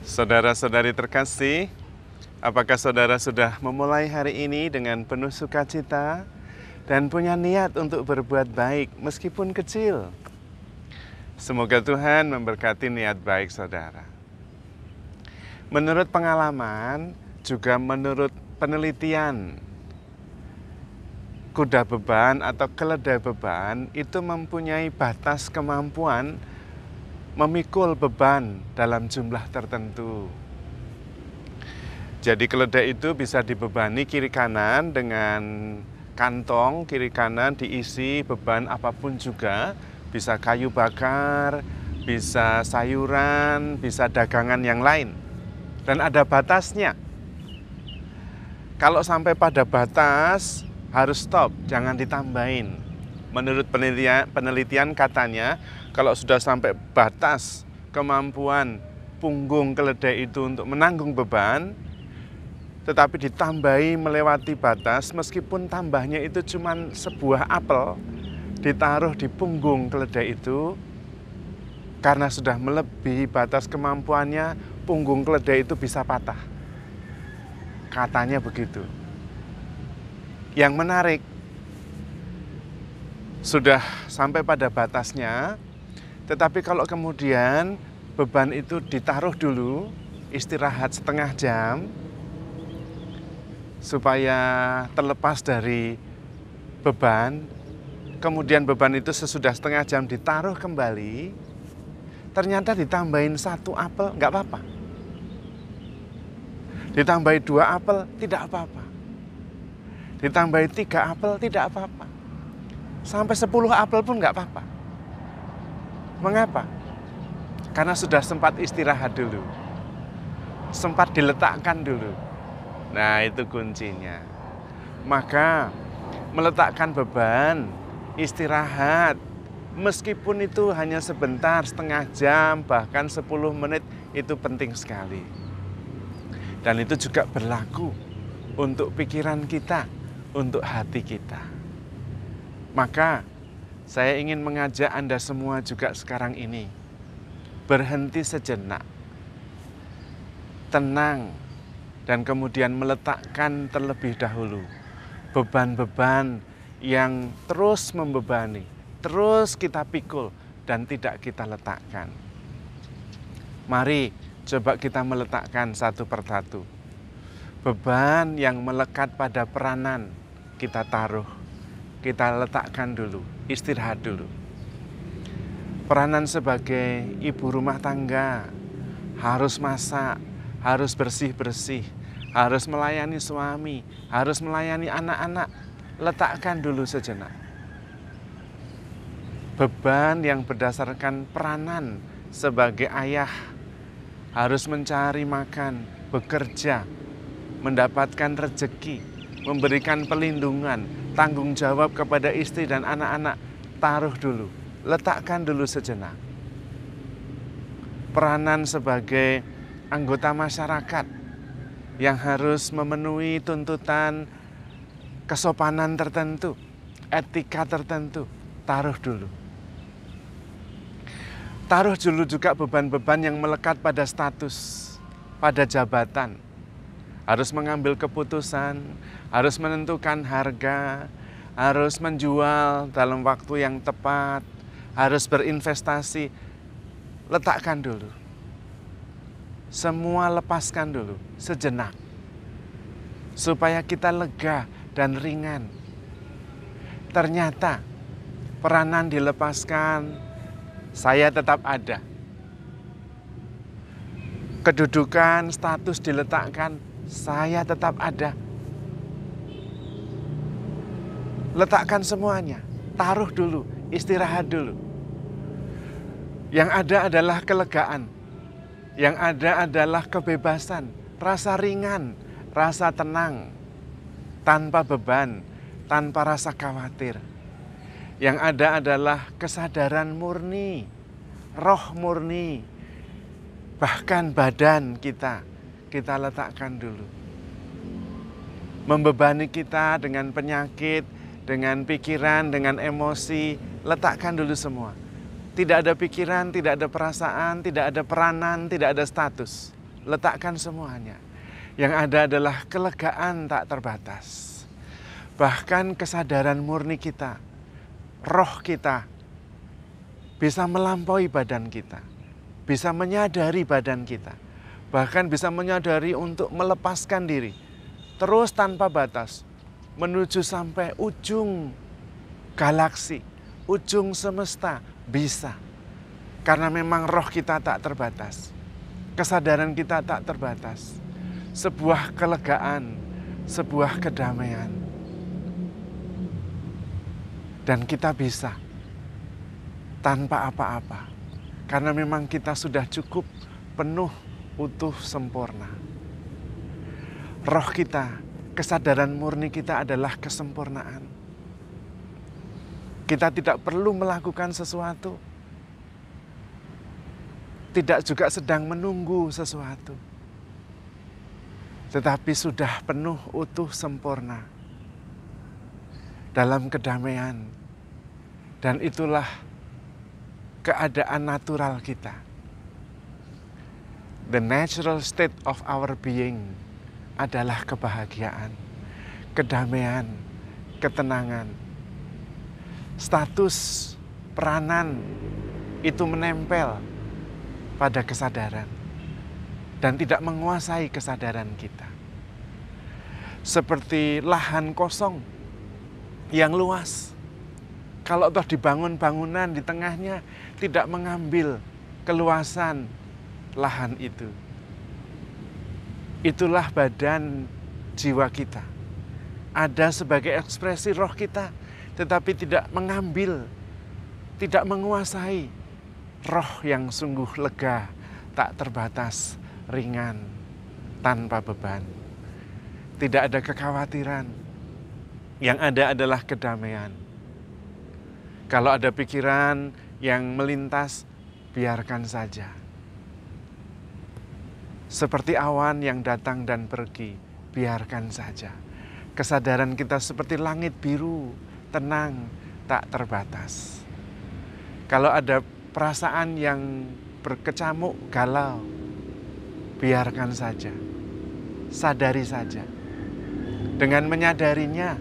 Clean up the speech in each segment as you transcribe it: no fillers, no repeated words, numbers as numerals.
Saudara-saudari terkasih, apakah saudara sudah memulai hari ini dengan penuh sukacita dan punya niat untuk berbuat baik meskipun kecil? Semoga Tuhan memberkati niat baik saudara. Menurut pengalaman, juga menurut penelitian, kuda beban atau keledai beban itu mempunyai batas kemampuan memikul beban dalam jumlah tertentu. Jadi keledai itu bisa dibebani kiri kanan dengan kantong kiri kanan diisi beban apapun juga, bisa kayu bakar, bisa sayuran, bisa dagangan yang lain. Dan ada batasnya. Kalau sampai pada batas harus stop, jangan ditambahin. Menurut penelitian katanya, kalau sudah sampai batas kemampuan punggung keledai itu untuk menanggung beban, tetapi ditambahi melewati batas, meskipun tambahnya itu cuma sebuah apel, ditaruh di punggung keledai itu, karena sudah melebihi batas kemampuannya, punggung keledai itu bisa patah. Katanya begitu. Yang menarik, sudah sampai pada batasnya, tetapi kalau kemudian beban itu ditaruh dulu, istirahat setengah jam, supaya terlepas dari beban, kemudian beban itu sesudah setengah jam ditaruh kembali, ternyata ditambahin 1 apel, nggak apa-apa. Ditambahi 2 apel, tidak apa-apa. Ditambahi 3 apel, tidak apa-apa. Sampai 10 apel pun nggak apa-apa. Mengapa? Karena sudah sempat istirahat dulu. Sempat diletakkan dulu. Nah, itu kuncinya. Maka meletakkan beban, istirahat, meskipun itu hanya sebentar, setengah jam, bahkan 10 menit, itu penting sekali. Dan itu juga berlaku untuk pikiran kita, untuk hati kita. Maka saya ingin mengajak Anda semua juga sekarang ini berhenti sejenak, tenang, dan kemudian meletakkan terlebih dahulu beban-beban yang terus membebani, terus kita pikul dan tidak kita letakkan. Mari coba kita meletakkan satu persatu. Beban yang melekat pada peranan kita taruh, kita letakkan dulu, istirahat dulu. Peranan sebagai ibu rumah tangga, harus masak, harus bersih-bersih, harus melayani suami, harus melayani anak-anak, letakkan dulu sejenak. Beban yang berdasarkan peranan sebagai ayah, harus mencari makan, bekerja, mendapatkan rezeki, memberikan perlindungan, tanggung jawab kepada istri dan anak-anak, taruh dulu, letakkan dulu sejenak. Peranan sebagai anggota masyarakat yang harus memenuhi tuntutan kesopanan tertentu, etika tertentu, taruh dulu. Taruh dulu juga beban-beban yang melekat pada status, pada jabatan. Harus mengambil keputusan, harus menentukan harga, harus menjual dalam waktu yang tepat, harus berinvestasi. Letakkan dulu. Semua lepaskan dulu, sejenak. Supaya kita lega dan ringan. Ternyata peranan dilepaskan, saya tetap ada. Kedudukan, status diletakkan, saya tetap ada. Letakkan semuanya, taruh dulu, istirahat dulu. Yang ada adalah kelegaan, yang ada adalah kebebasan, rasa ringan, rasa tenang, tanpa beban, tanpa rasa khawatir. Yang ada adalah kesadaran murni, roh murni, bahkan badan kita letakkan dulu. Membebani kita dengan penyakit, dengan pikiran, dengan emosi, letakkan dulu semua. Tidak ada pikiran, tidak ada perasaan, tidak ada peranan, tidak ada status. letakkan semuanya. Yang ada adalah kelegaan tak terbatas. Bahkan kesadaran murni kita, roh kita, bisa melampaui badan kita, bisa menyadari badan kita, bahkan bisa menyadari untuk melepaskan diri, terus tanpa batas, menuju sampai ujung galaksi, ujung semesta, bisa. Karena memang roh kita tak terbatas, kesadaran kita tak terbatas. Sebuah kelegaan, sebuah kedamaian. Dan kita bisa tanpa apa-apa. Karena memang kita sudah cukup, penuh, utuh, sempurna. Roh kita, kesadaran murni kita adalah kesempurnaan. Kita tidak perlu melakukan sesuatu. Tidak juga sedang menunggu sesuatu. Tetapi sudah penuh, utuh, sempurna dalam kedamaian. Dan itulah keadaan natural kita. The natural state of our being adalah kebahagiaan, kedamaian, ketenangan. Status peranan itu menempel pada kesadaran dan tidak menguasai kesadaran kita. Seperti lahan kosong yang luas. Kalau toh dibangun bangunan di tengahnya tidak mengambil keluasan lahan itu. Itulah badan jiwa kita. Ada sebagai ekspresi roh kita, tetapi tidak mengambil, tidak menguasai roh yang sungguh lega, tak terbatas, ringan, tanpa beban. Tidak ada kekhawatiran. Yang ada adalah kedamaian. Kalau ada pikiran yang melintas, biarkan saja. Seperti awan yang datang dan pergi, biarkan saja. Kesadaran kita seperti langit biru, tenang, tak terbatas. Kalau ada perasaan yang berkecamuk, galau, biarkan saja. Sadari saja. Dengan menyadarinya,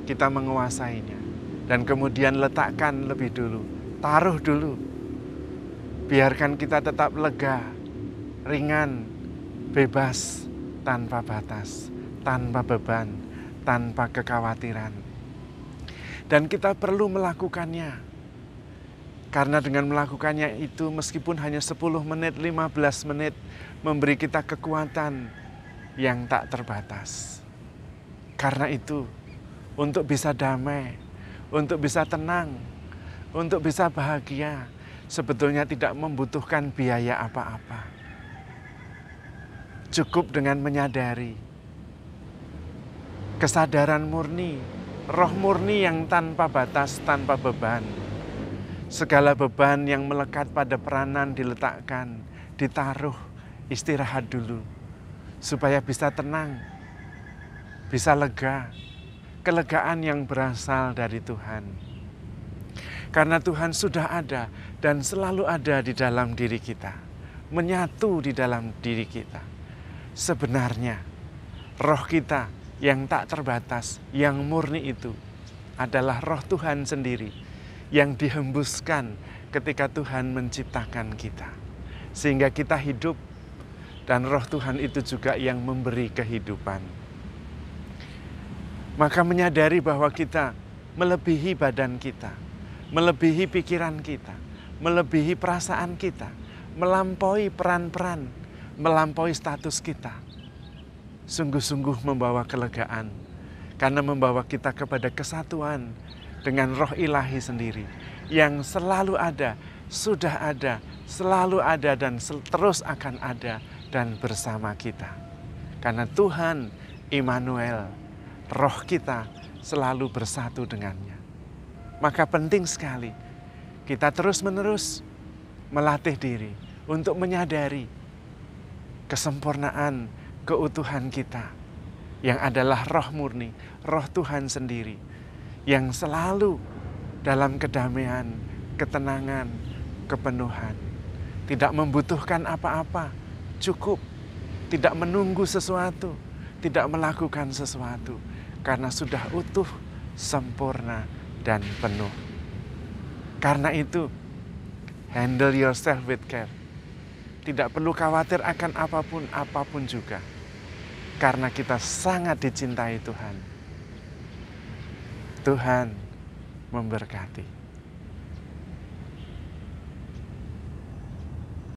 kita menguasainya. Dan kemudian letakkan lebih dulu, taruh dulu. Biarkan kita tetap lega, ringan, bebas, tanpa batas, tanpa beban, tanpa kekhawatiran. Dan kita perlu melakukannya. Karena dengan melakukannya itu meskipun hanya 10 menit, 15 menit, memberi kita kekuatan yang tak terbatas. Karena itu, untuk bisa damai, untuk bisa tenang, untuk bisa bahagia, sebetulnya tidak membutuhkan biaya apa-apa. Cukup dengan menyadari kesadaran murni, roh murni yang tanpa batas, tanpa beban. Segala beban yang melekat pada peranan diletakkan, ditaruh, istirahat dulu, supaya bisa tenang, bisa lega. Kelegaan yang berasal dari Tuhan. Karena Tuhan sudah ada dan selalu ada di dalam diri kita. Menyatu di dalam diri kita. Sebenarnya roh kita yang tak terbatas, yang murni itu adalah roh Tuhan sendiri yang dihembuskan ketika Tuhan menciptakan kita. Sehingga kita hidup dan roh Tuhan itu juga yang memberi kehidupan. Maka menyadari bahwa kita melebihi badan kita, melebihi pikiran kita, melebihi perasaan kita, melampaui peran-peran, melampaui status kita. Sungguh-sungguh membawa kelegaan, karena membawa kita kepada kesatuan dengan roh ilahi sendiri, yang selalu ada, sudah ada, selalu ada, dan terus akan ada, dan bersama kita. Karena Tuhan, Immanuel, roh kita selalu bersatu dengannya. Maka penting sekali kita terus-menerus melatih diri untuk menyadari kesempurnaan, keutuhan kita yang adalah roh murni, roh Tuhan sendiri yang selalu dalam kedamaian, ketenangan, kepenuhan. Tidak membutuhkan apa-apa, cukup tidak menunggu sesuatu, tidak melakukan sesuatu, karena sudah utuh, sempurna, dan penuh. Karena itu, handle yourself with care. Tidak perlu khawatir akan apapun juga. Karena kita sangat dicintai Tuhan. Tuhan memberkati.